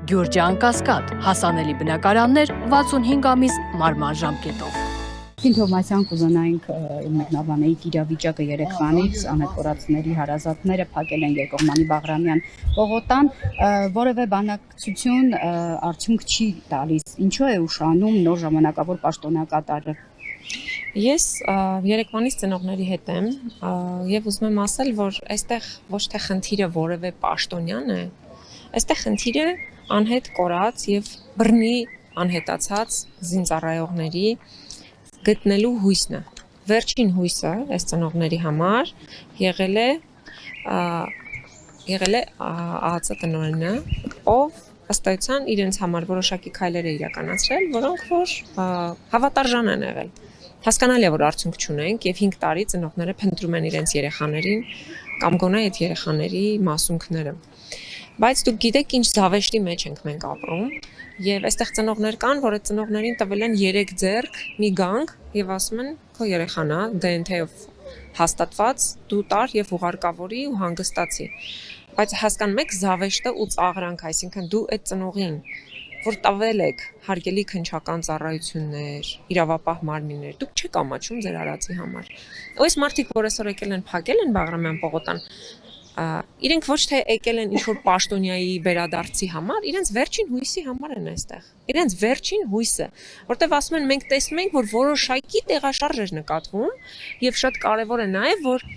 Գյուրջան Կասկադ, հասանելի բնակարաններ 65 ամիս մարման ժամկետով։ Ինֆորմացիան կուզենայինք մեկնաբանեիք իրավիճակը երեքվանից, անհետորացների հարազատները փակել են Երկողմանի Բաղրամյան պողոտան, որևէ բանակցություն արդյունք չի տալիս։ Ինչու է ուշանում նոր ժամանակավոր պաշտոնակատարը։ Ես Երևանից ծնողների հետ եմ եւ ուզում եմ ասել, որ այստեղ ոչ թե խնդիրը որևէ պաշտոնյան է, այստեղ խնդիրը անհետ կորած եւ բռնի անհետացած զինծառայողների գտնելու հույսն է։ Վերջին հույսը այս ծնողների համար եղել է ԱԱԾ տնօրենը, ով ըստ էության իրենց համար որոշակի քայլեր է իրականացրել, որոնք որ հավատարժան են եղել։ Հասկանալի է, որ արդյունք չունենք եւ 5 տարի ծնողները փնտրում են իրենց երեխաներին կամ գոնե այդ երեխաների մասունքները։ Բայց դուք գիտեք ինչ զավեշտի մեջ ենք մենք ապրում եւ այստեղ ծնողներ կան, որ այդ ծնողներին տվել են 3 ձեռք մի գանք եւ ասում են քո երեխան է DNT-ով հաստատված, դու տար եւ ուղարկավորի ու հանգստացի։ Բայց հասկանում եք զավեշտը ու ծաղրանք, այսինքն դու այդ ծնողին որ տվել եք հարգելի քննչական ծառայություններ, իրավապահ մարմիններ, դուք չեք ամաչում ձեր արածի համար։ Այս մարդիկ, որ այսօր եկել են փակել են Բաղրամյան պողոտան, իրենք ոչ թե եկել են ինչ-որ պաշտոնյայի վերադարձի համար, իրենց վերջին հույսի համար են այստեղ։ Իրենց վերջին հույսը, որտեվ ասում են մենք տեսնում ենք, որ որոշակի տեղաշարժ էր նկատվում, եւ շատ կարեւոր է նաեւ, որ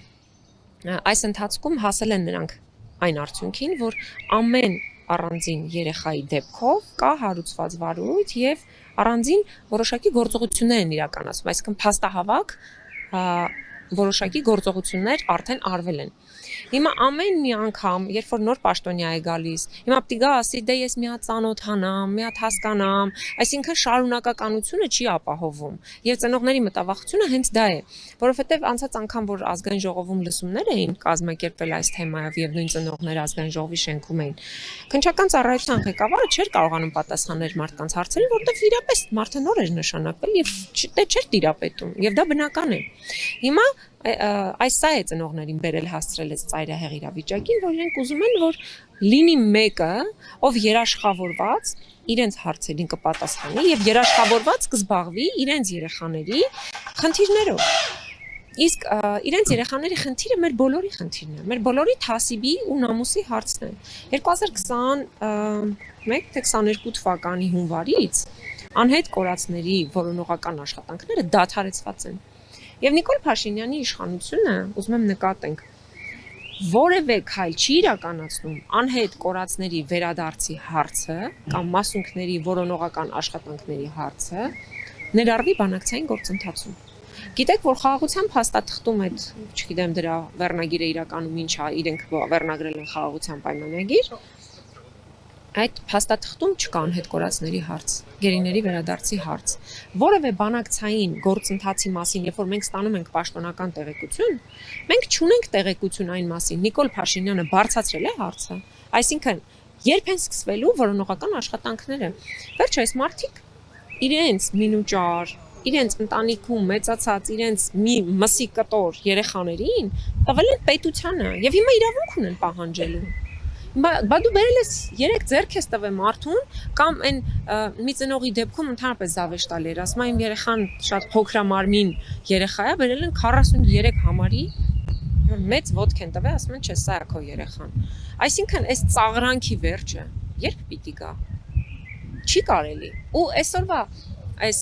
այս ընթացքում հասել են նրանք այն արդյունքին, որ ամեն առանձին երեխայի դեպքով կա հարուցված վարույթ եւ առանձին որոշակի գործողություններ են իրականացվում, այսինքն փաստահավաք որոշակի գործողություններ արդեն արվել են։ Հիմա ամեն մի անգամ, երբ որ նոր պաշտոնյա է գալիս, հիմա պիտի գա ասի, դե ես մի հատ ծանոթանամ, մի հատ հասկանամ, այսինքն շարունակականությունը չի ապահովում։ Եվ ծնողների մտավախությունը հենց դա է, որովհետև անցած անգամ, որ ազգային ժողովում լսումներ էին կազմակերպվել այս թեմայով եւ նույն ծնողները ազգային ժողովի շենքում էին, քննչական ծառայության ղեկավարը չէր կարողանում պատասխանել մարդկանց հարցերին, որովհետև իրապես մարդը նոր էր նշանակվել եւ չէր տիրապետում, եւ դա բնական է։ Հիմա այս սա է ծնողներին բերել հասցրել այս ծայրահեղ իրավիճակին, որ իրենք ուզում են, որ լինի մեկը, ով երաշխավորված իրենց հարցերին կպատասխանի եւ երաշխավորված կզբաղվի իրենց երեխաների խնդիրներով։ Իսկ իրենց երեխաների խնդիրը մեր բոլորի խնդիրն է, մեր բոլորի թասիբի ու նամուսի հարցն է։ 2021 թե 22 թվականի հունվարից անհետ կորածների որոնողական աշխատանքները դադարեցված են։ Եվ Նիկոլ Փաշինյանի իշխանությունը, ուզում եմ նկատենք, որևէ քայլ չի իրականացնում անհետ կորածների վերադարձի հարցը կամ մասունքների որոնողական աշխատանքների հարցը ներառվի բանակցային գործընթացում։ Գիտեք, որ խաղաղության փաստաթղթում այդ, չգիտեմ դրա վերնագիրը իրականում ինչ է, իրենք վերնագրել են խաղաղության պայմանագիր, այդ փաստաթղթում չկա անհետ կորածների հարց, գերիների վերադարձի հարց։ Որևէ բանակցային գործընթացի մասին, երբ որ մենք ստանում ենք պաշտոնական տեղեկություն, մենք չունենք տեղեկություն այն մասին, Նիկոլ Փաշինյանը բարձրացրել է հարցը, այսինքն երբ են սկսվելու որոնողական աշխատանքները։ Վերջ այս մարդիկ իրենց մինուճար, իրենց ընտանիքում մեծացած իրենց մի մսի կտոր երեխաներին տվել են պետությանը եւ հիմա իրավունք ունեն պահանջելու։ Բա դու բերել ես 3 ձեռք ես տվել մարդուն կամ այն մի ծնողի դեպքում ընդհանրապես զավեշտալ էր, ասում եմ երեխան շատ փոքրամարմին երեխա է, բերել են 43 համարի, որ մեծ ոտք են տվել, ասում են չէ, սա է քո երեխան։ Այսինքն այս ծաղրանքի վերջը երբ պիտի գա։ Չի կարելի։ Ու այսօրվա այս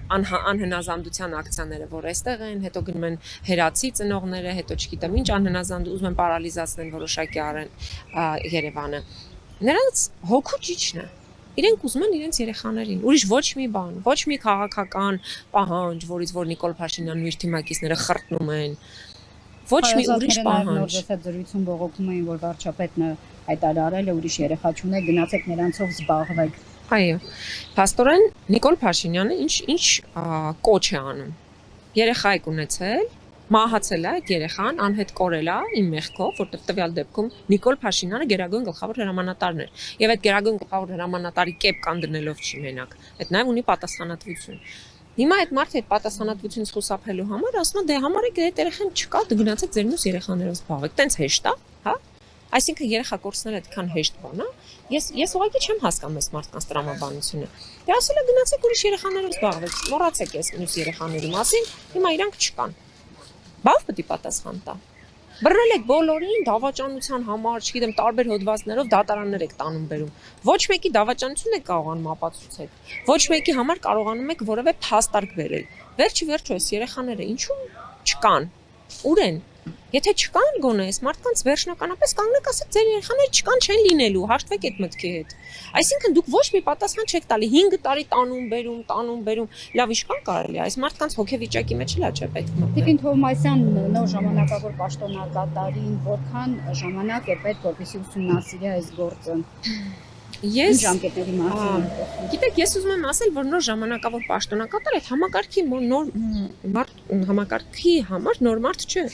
անհնազանդության ակցիաները, որ այստեղ են, հետո գնում են հերացի ծնողները, հետո չգիտեմ ինչ անհնազանդ ուզում են պարալիզացնել որոշակի Երևանը։ Նրանց հոգու ճիճն է։ Իրենք ուզում են իրենց երեխաներին, ուրիշ ոչ մի բան, ոչ մի քաղաքական պահանջ, որից որ Նիկոլ Փաշինյանն ու իր թիմակիցները խրտնում են։ Ոչ մի ուրիշ պահանջ։ Այդ զրույցում բողոքում էին, որ վարչապետն հայտարարել է ուրիշ երեխա չունեք, գնացեք նրանցով զբաղվեք։ Այո, փաստորեն Նիկոլ Փաշինյանը ինչ կոչ է անում։ Երեխա եք ունեցել, մահացել է այդ երեխան, անհետ կորել է իմ մեղքով, որտեղ տվյալ դեպքում Նիկոլ Փաշինյանը գերագույն գլխավոր հրամանատարն էր։ Եվ այդ գերագույն գլխավոր հրամանատարի կեպ կանգնելով չի մենակ։ Այդ նաև ունի պատասխանատվություն։ Հիմա այդ մարդը այդ պատասխանատվությունից խուսափելու համար ասում է դե համարեք այդ երեխան չկա, դու գնացեք ձեր մյուս երեխաներով զբաղվեք։ Տենց հեշտ է, հա։ Այսինքն երեխա կորցնել այդքան հեշտ բան է։ Ես ուղղակի չեմ հասկանում այս մարդկանց տրամաբանությունը։ Դե ասել է գնացեք ուրիշ երեխաներով զբաղվեք, մոռացեք այս մյուս երեխաների մասին, հիմա իրանք չկան։ Բավ պետք է պատասխան տա։ Բռնել եք բոլորին դավաճանության համար, չգիտեմ, տարբեր հոդվածներով դատարաններ եք տանում բերում։ Ոչ մեկի դավաճանություն եք կարողանում ապացուցել։ Ոչ մեկի համար կարողանում եք որևէ փաստարկ բերել։ Վերջի վերջո այս երեխաները ինչու չկան։ Ուր են։ Եթե չկան գոնե այս մարդկանց վերջնականապես կանգնեք ասեք ձեր երեխաները չկան, չեն լինելու, հաշտվեք այդ մտքի հետ։ Այսինքն դուք ոչ մի պատասխան չեք տալի 5 տարի տանում բերում, լավ ինչքան կարելի է այս մարդկանց հոգեվիճակի մեջ էլ չէ պետք մտնել։ Տիկին Թովմասյան նոր ժամանակավոր պաշտոնակատարին որքան ժամանակ է պետք որպեսզի ուսումնասիրի այս գործը։ Ես ժամկետների մասին։ Գիտեք, ես ուզում եմ ասել, որ նոր ժամանակավոր պաշտոնակատար այդ համակարգի նոր համակարգի համար նոր մարդ չէ։